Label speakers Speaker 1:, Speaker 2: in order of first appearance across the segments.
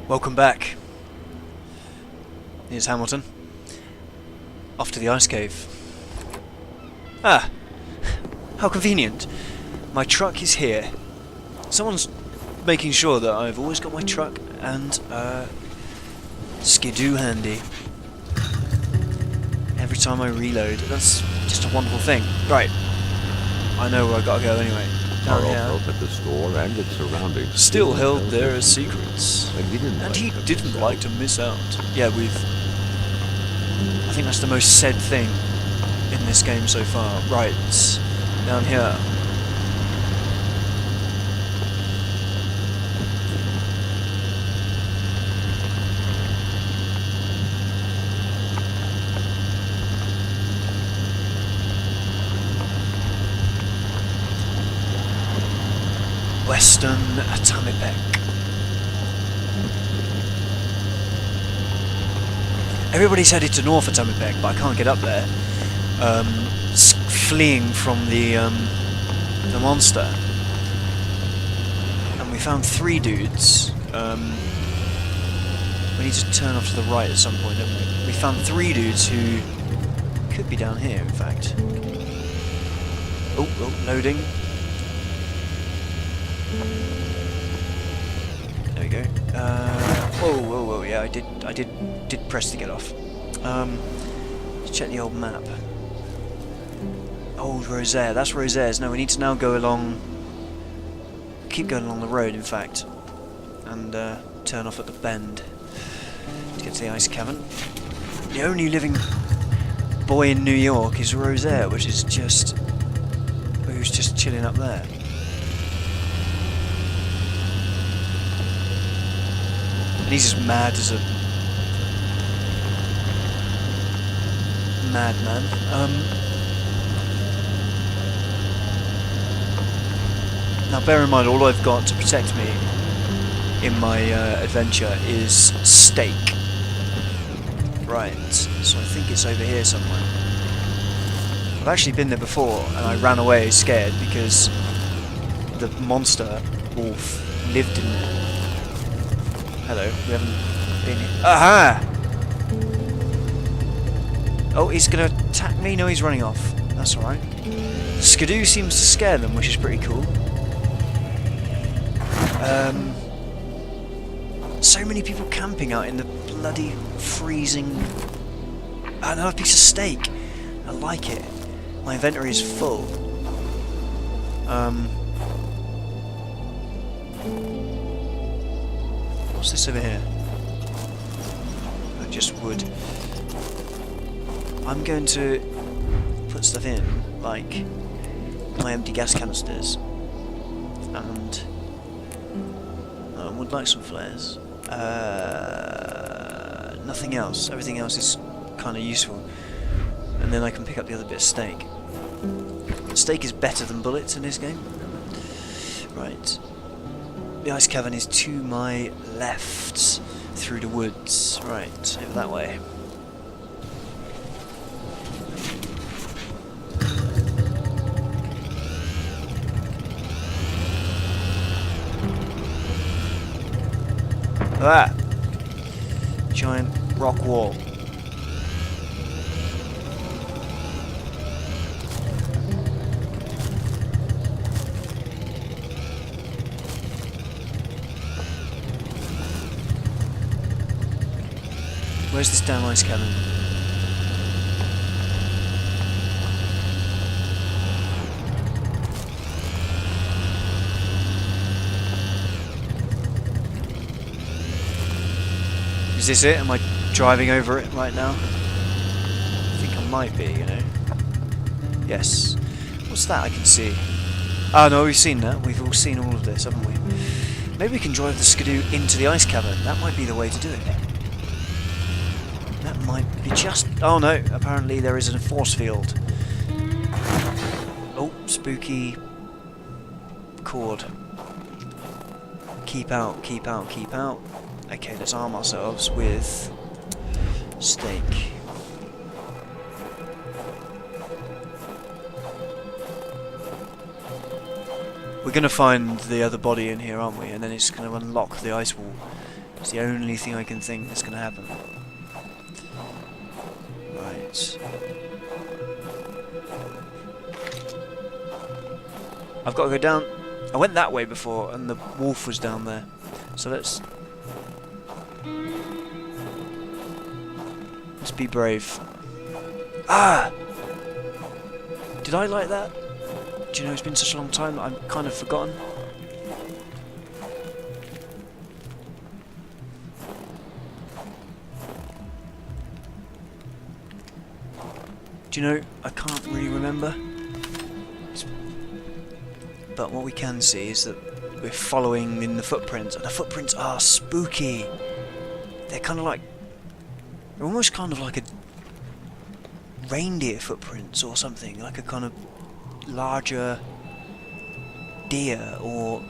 Speaker 1: Welcome back. Here's Hamilton. Off to the ice cave. Ah! How convenient. My truck is here. Someone's making sure that I've always got my truck and skidoo handy. Every time I reload. That's just a wonderful thing. Right. I know where I've got to go anyway. Down here.
Speaker 2: At the store and its surroundings
Speaker 1: Still held there as secrets. And he didn't like to miss out. Yeah, I think that's the most said thing in this game so far. Right, down here. Western Atamipek. Everybody's headed to North Atamipek, but I can't get up there. Fleeing from the monster. And we found 3 dudes. We need to turn off to the right at some point, don't we? We found 3 dudes who could be down here, in fact. Oh, loading. There we go. Whoa! Yeah, I did press to get off. Let's check the old map. Old Rosaire. That's Rosaire's. No, we need to now go along. Keep going along the road, in fact, and turn off at the bend to get to the ice cavern. The only living boy in New York is Rosaire, who's just chilling up there. And he's as mad as a madman. Now bear in mind, all I've got to protect me in my adventure is steak. Right, so I think it's over here somewhere. I've actually been there before, and I ran away scared because the monster wolf lived in there. Hello, we haven't been here. Aha! Oh, he's gonna attack me? No, he's running off. That's alright. Skidoo seems to scare them, which is pretty cool. So many people camping out in the bloody freezing... Another piece of steak! I like it. My inventory is full. What's this over here? Just wood. I'm going to put stuff in, like my empty gas canisters, and I would like some flares. Nothing else. Everything else is kind of useful, and then I can pick up the other bit of steak. Steak is better than bullets in this game. Right. The ice cavern is to my left, through the woods. Right, over that way. Ah! Giant rock wall. Where's this damn ice cavern? Is this it? Am I driving over it right now? I think I might be, you know. Yes. What's that I can see? Oh no, we've seen that. We've all seen all of this, haven't we? Maybe we can drive the skidoo into the ice cavern. That might be the way to do it. That might be just... Oh no, apparently there is a force field. Oh, spooky cord. Keep out, keep out, keep out. Okay, let's arm ourselves with steak. We're going to find the other body in here, aren't we? And then it's going to unlock the ice wall. It's the only thing I can think that's going to happen. Right. I've got to go down. I went that way before, and the wolf was down there. So let's be brave. Ah! Did I like that? Do you know, it's been such a long time that I've kind of forgotten. Do you know, I can't really remember. But what we can see is that we're following in the footprints, and the footprints are spooky. They're kind of like, they're almost kind of like a reindeer footprints or something, like a kind of larger deer or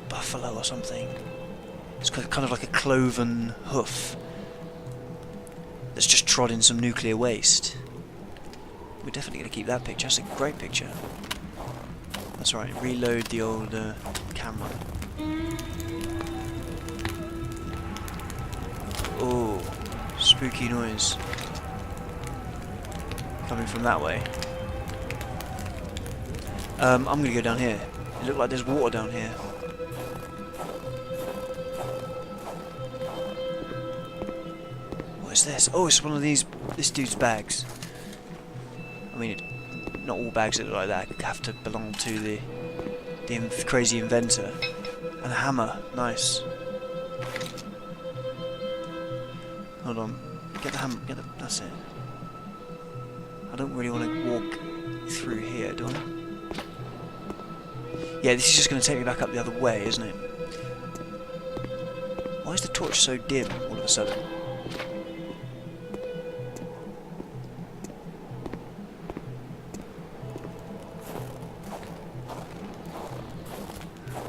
Speaker 1: buffalo or something. It's kind of like a cloven hoof that's just trod in some nuclear waste. We're definitely going to keep that picture. That's a great picture. That's right, reload the old camera. Oh, spooky noise. Coming from that way. I'm going to go down here. It looks like there's water down here. What is this? Oh, it's one of this dude's bags. I mean, not all bags that look like that have to belong to the crazy inventor. And a hammer, nice. Hold on, get the hammer, that's it. I don't really want to walk through here, do I? Yeah, this is just going to take me back up the other way, isn't it? Why is the torch so dim all of a sudden?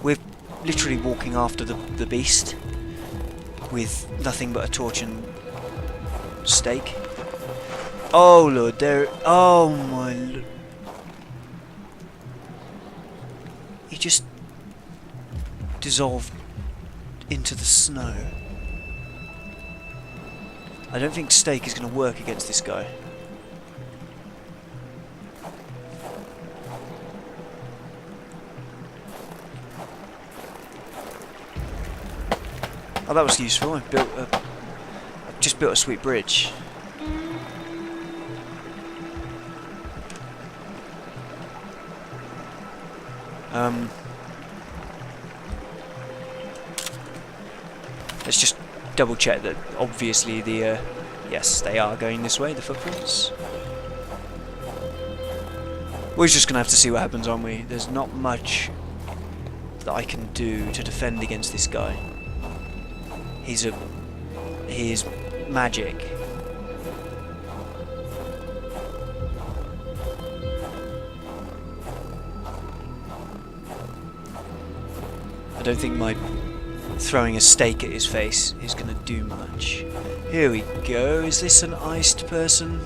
Speaker 1: We're literally walking after the beast with nothing but a torch and stake. Oh lord, there. Oh my lord. He just dissolved into the snow. I don't think stake is going to work against this guy. Oh, that was useful. I've just built a sweet bridge. Let's just double check that obviously the yes, they are going this way, the footprints. We're just gonna have to see what happens, aren't we? There's not much that I can do to defend against this guy. He is magic. I don't think my throwing a stake at his face is going to do much. Here we go. Is this an iced person?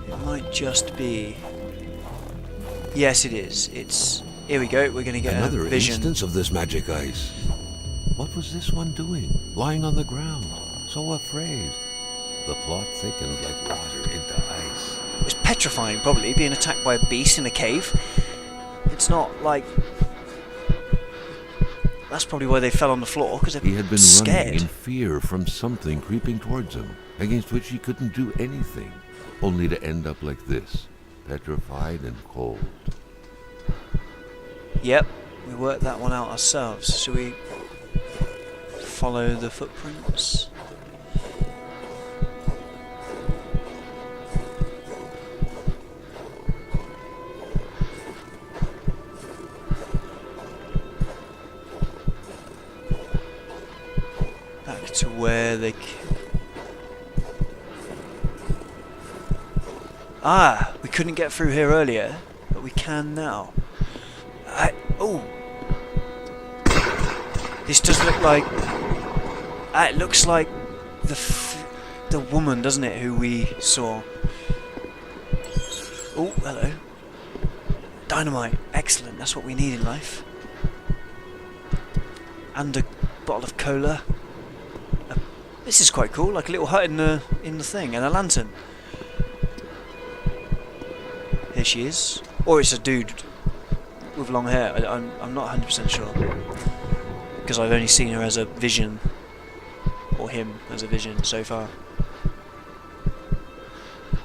Speaker 1: It might just be. Yes, it is. It's. Here we go. We're going to get
Speaker 2: another
Speaker 1: a vision.
Speaker 2: instance of this magic ice. What was this one doing? Lying on the ground, so afraid. The plot thickened like water into ice.
Speaker 1: It was petrifying, probably, being attacked by a beast in a cave. It's not like. That's probably why they fell on the floor, because they're
Speaker 2: He had been
Speaker 1: scared.
Speaker 2: running in fear from something creeping towards him, against which he couldn't do anything, only to end up like this, petrified and cold.
Speaker 1: Yep, we worked that one out ourselves. Shall we follow the footprints? Back to where they... Ah! We couldn't get through here earlier, but we can now. Oh! This does look like... it looks like the woman, doesn't it, who we saw. Oh, hello. Dynamite. Excellent. That's what we need in life. and a bottle of cola. This is quite cool, like a little hut in the thing, and a lantern. Here she is, or it's a dude with long hair. I'm not 100% sure because I've only seen her as a vision, or him as a vision so far.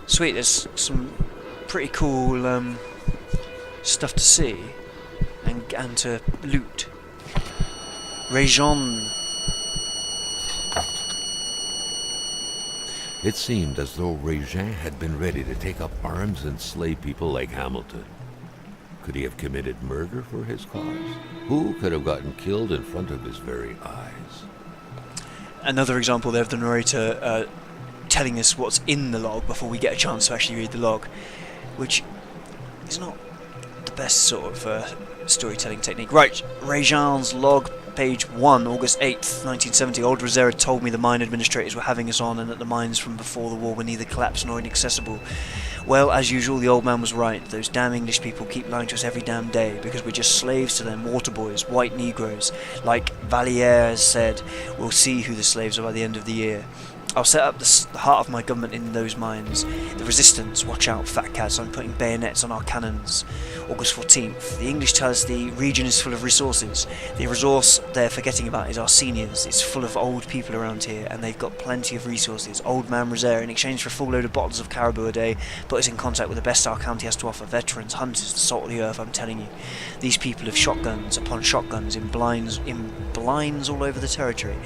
Speaker 1: Sweet, there's some pretty cool stuff to see and to loot. Région.
Speaker 2: It seemed as though Régin had been ready to take up arms and slay people like Hamilton. Could he have committed murder for his cause? Who could have gotten killed in front of his very eyes?
Speaker 1: Another example there of the narrator telling us what's in the log before we get a chance to actually read the log, which is not the best sort of storytelling technique. Right, Régin's log, page 1, August 8th, 1970. Old Rosera told me the mine administrators were having us on and that the mines from before the war were neither collapsed nor inaccessible. Well, as usual, the old man was right. Those damn English people keep lying to us every damn day because we're just slaves to them, water boys, white Negroes. Like Valliere said, we'll see who the slaves are by the end of the year. I'll set up the heart of my government in those mines. The resistance, watch out, fat cats, I'm putting bayonets on our cannons. August 14th, the English tell us the region is full of resources. The resource they're forgetting about is our seniors. It's full of old people around here, and they've got plenty of resources. Old man Rosera, in exchange for a full load of bottles of caribou a day, put us in contact with the best our county has to offer. Veterans, hunters, the salt of the earth, I'm telling you. These people have shotguns upon shotguns in blinds all over the territory.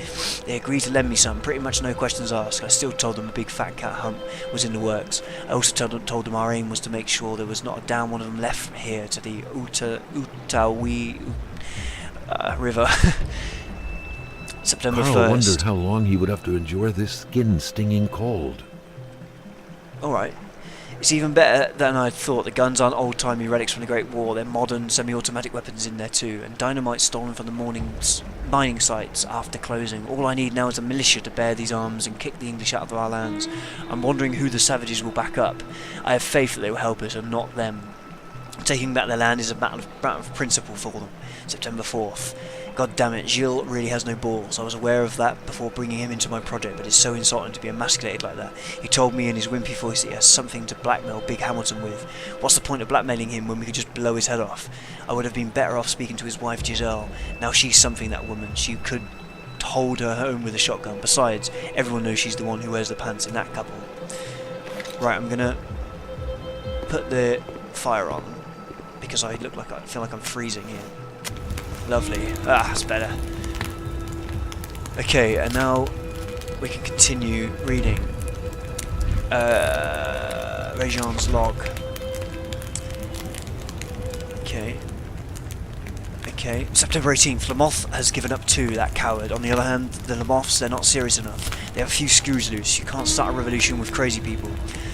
Speaker 1: They agreed to lend me some, pretty much no questions asked. I still told them a big fat cat hunt was in the works. I also told them our aim was to make sure there was not a damn one of them left here to the Utawi River. September 1st.
Speaker 2: Carl wondered how long he would have to endure this skin-stinging cold.
Speaker 1: Alright. It's even better than I'd thought. The guns aren't old-timey relics from the Great War. They're modern, semi-automatic weapons in there too, and dynamite stolen from the mining sites after closing. All I need now is a militia to bear these arms and kick the English out of our lands. I'm wondering who the savages will back up. I have faith that they will help us and not them. Taking back their land is a matter of principle for them. September 4th. God damn it, Gilles really has no balls. I was aware of that before bringing him into my project, but it's so insulting to be emasculated like that. He told me in his wimpy voice that he has something to blackmail Big Hamilton with. What's the point of blackmailing him when we could just blow his head off? I would have been better off speaking to his wife Giselle. Now she's something, that woman. She could hold her home with a shotgun. Besides, everyone knows she's the one who wears the pants in that couple. Right, I'm gonna put the fire on because I feel like I'm freezing here. Lovely. That's better. Okay, and now we can continue reading Régin's log. Okay. September 18th. Lamoth has given up too, that coward. On the other hand, the Lamoths, they're not serious enough. They have a few screws loose. You can't start a revolution with crazy people.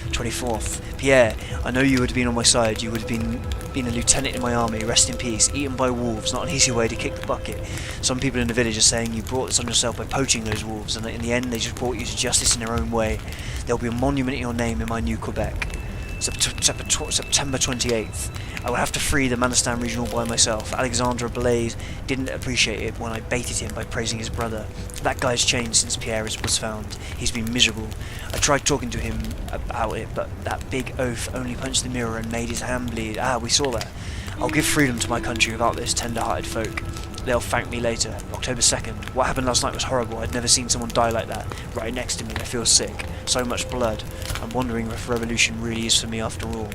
Speaker 1: 24th. Pierre, I know you would have been on my side. You would have been a lieutenant in my army. Rest in peace. Eaten by wolves. Not an easy way to kick the bucket. Some people in the village are saying you brought this on yourself by poaching those wolves, and that in the end they just brought you to justice in their own way. There will be a monument in your name in my new Quebec. September 28th. I will have to free the Manistan Regional by myself. Alexandre Blaise didn't appreciate it when I baited him by praising his brother. That guy's changed since Pierre was found. He's been miserable. I tried talking to him about it, but that big oaf only punched the mirror and made his hand bleed. We saw that. I'll give freedom to my country without this tender-hearted folk. They'll thank me later. October 2nd. What happened last night was horrible. I'd never seen someone die like that. Right next to me. I feel sick. So much blood. I'm wondering if revolution really is for me after all.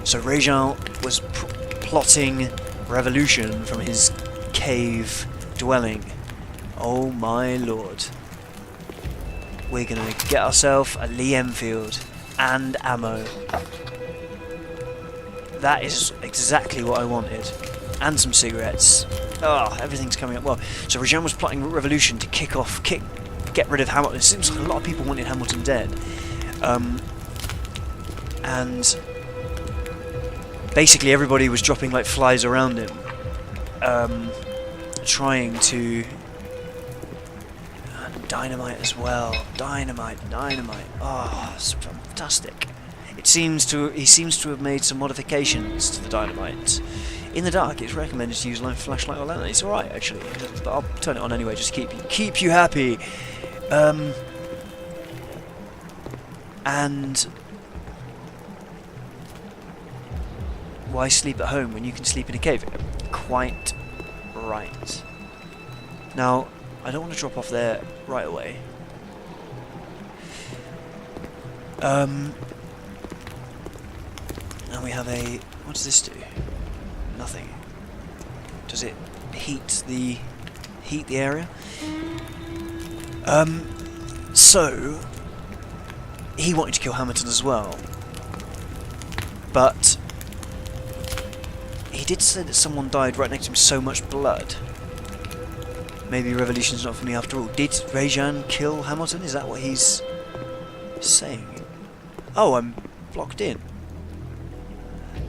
Speaker 1: So Régin was plotting revolution from his cave dwelling. Oh my lord. We're gonna get ourselves a Lee Enfield and ammo. That is exactly what I wanted. And some cigarettes. Everything's coming up well. So Régin was plotting revolution to get rid of Hamilton. It seems like a lot of people wanted Hamilton dead. And basically everybody was dropping like flies around him. Trying to... dynamite as well. Dynamite. It's fantastic. He seems to have made some modifications to the dynamite In the dark, it's recommended to use a flashlight or lantern. It's alright, actually, but I'll turn it on anyway, just to keep you happy. And why sleep at home when you can sleep in a cave? Quite right. Now, I don't want to drop off there right away. And we have a... what does this do? Nothing. Does it heat the area? So he wanted to kill Hamilton as well, but he did say that someone died right next to him. So much blood. Maybe revolution's not for me after all. Did Rejan kill Hamilton? Is that what he's saying? Oh, I'm blocked in.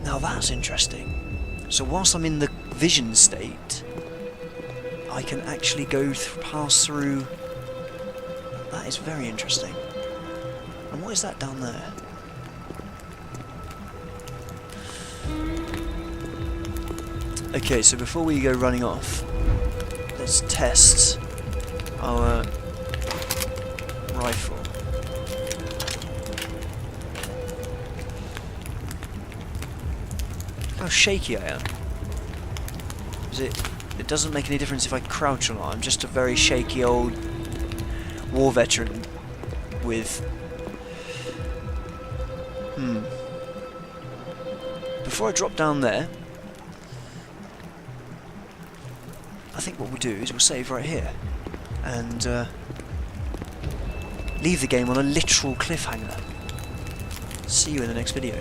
Speaker 1: Now that's interesting. So whilst I'm in the vision state, I can actually pass through. That is very interesting. And what is that down there? Okay, so before we go running off, let's test our rifle. How shaky I am. It doesn't make any difference if I crouch or not. I'm just a very shaky old war veteran with... Before I drop down there, I think what we'll do is we'll save right here and leave the game on a literal cliffhanger. See you in the next video.